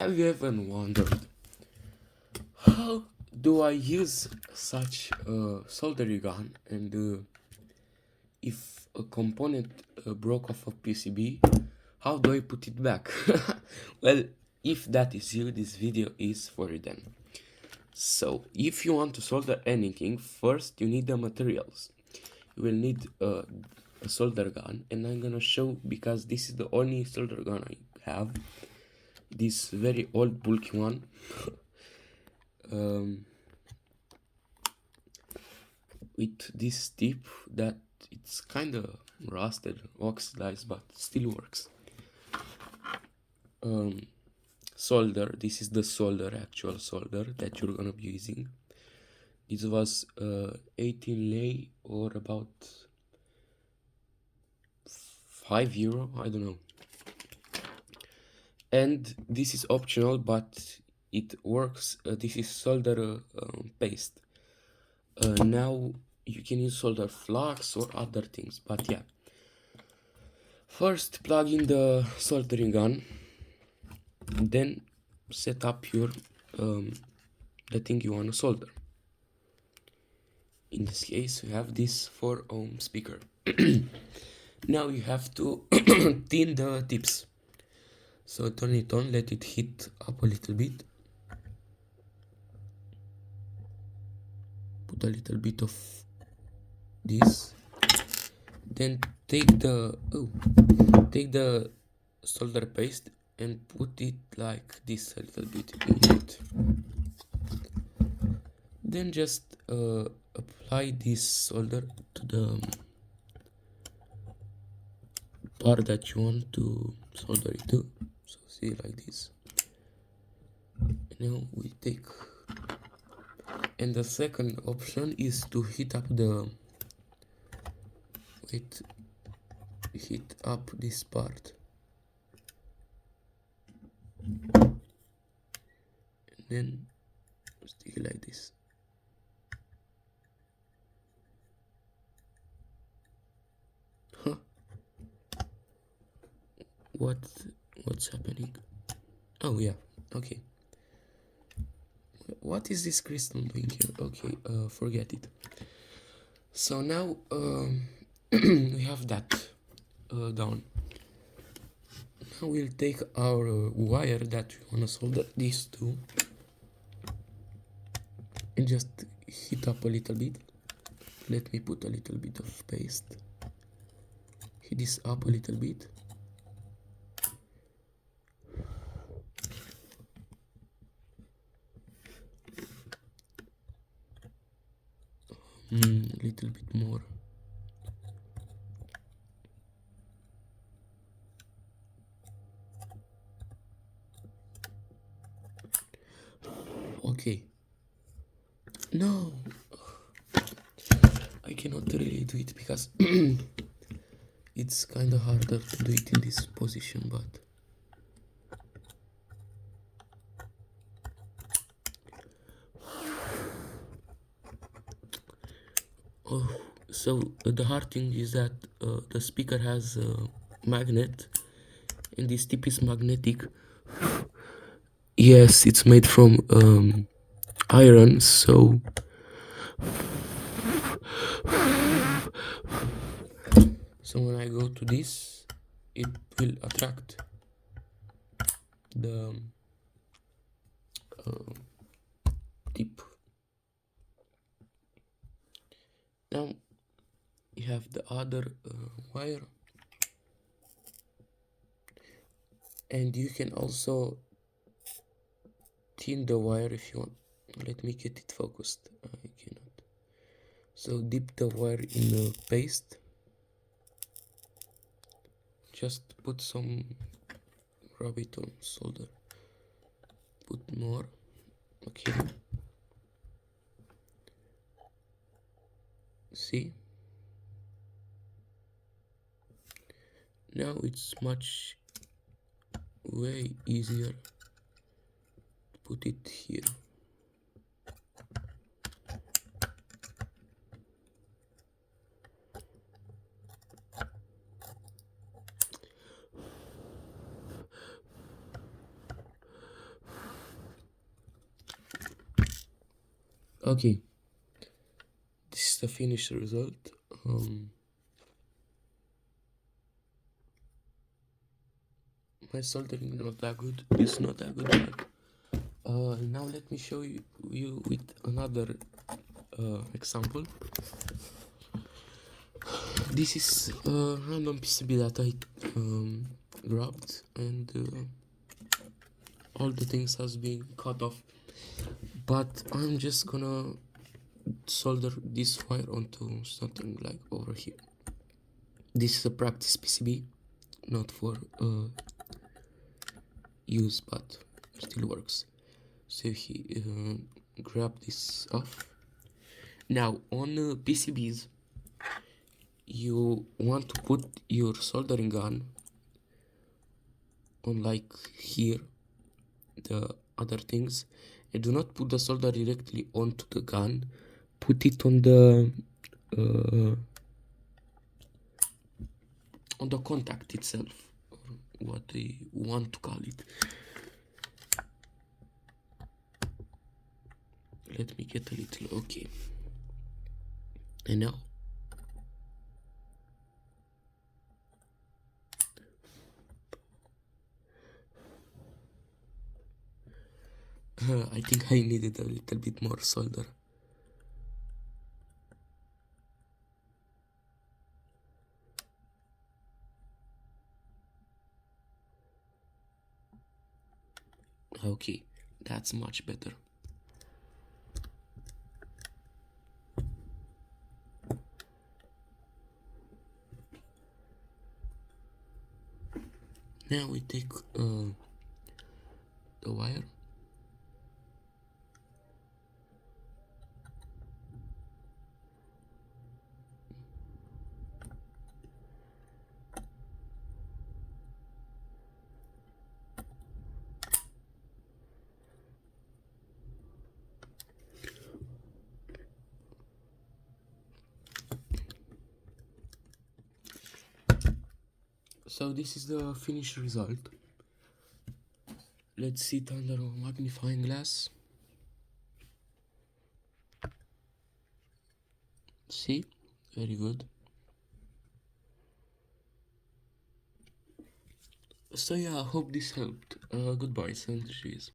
Have you ever wondered how do I use such a soldering gun, and if a component broke off a PCB, how do I put it back? Well, if that is you, this video is for you then. So, if you want to solder anything, first you need the materials. You will need a solder gun, and I'm gonna show, because this is the only solder gun I have, this very old bulky one. um, with this tip that it's kind of rusted, oxidized, but still works. Solder, this is the solder, actual solder that you're gonna be using. This was 18 lei, or about €5, I don't know. And this is optional, but it works. This is solder paste. Now you can use solder flux or other things, but yeah. First, plug in the soldering gun, then set up your the thing you want to solder. In this case, we have this 4-ohm speaker. Now you have to thin the tips. So turn it on, let it heat up a little bit. Put a little bit of this. Then take the solder paste and put it like this, a little bit in it. Then just apply this solder to the part that you want to solder it to. So see, like this. Now we take, and the second option is to heat up heat up this part, and then stick it like this. Huh? What's happening? Oh yeah, okay. What is this crystal doing here? Okay, forget it. So now we have that down. Now we'll take our wire that we want to solder these two and just heat up a little bit. Let me put a little bit of paste. Heat this up a little bit. A little bit more. Okay. No, I cannot really do it because it's kind of harder to do it in this position, but oh, so the hard thing is that the speaker has a magnet, and this tip is magnetic. Yes, it's made from iron, so when I go to this, it will attract the tip. Now you have the other wire, and you can also thin the wire if you want. Let me get it focused. I cannot. So dip the wire in the paste. Just put some, rub it on solder. Put more. Okay. See? Now it's way easier to put it here. Okay, this is the finished result. My soldering is not that good. It's not that good. Now let me show you with another example. This is random PCB that I grabbed, and all the things has been cut off. But I'm just gonna solder this wire onto something like over here. This is a practice PCB, not for use, but still works. So he grab this off. Now on PCBs, you want to put your soldering gun on, like here, the other things, and do not put the solder directly onto the gun. Put it on the contact itself, or what they want to call it. Let me get a little. Okay, and now I think I needed a little bit more solder. Okay, that's much better. Now we take the wire. So this is the finished result. Let's see it under a magnifying glass. See? Very good. So yeah, I hope this helped. Goodbye, and cheers.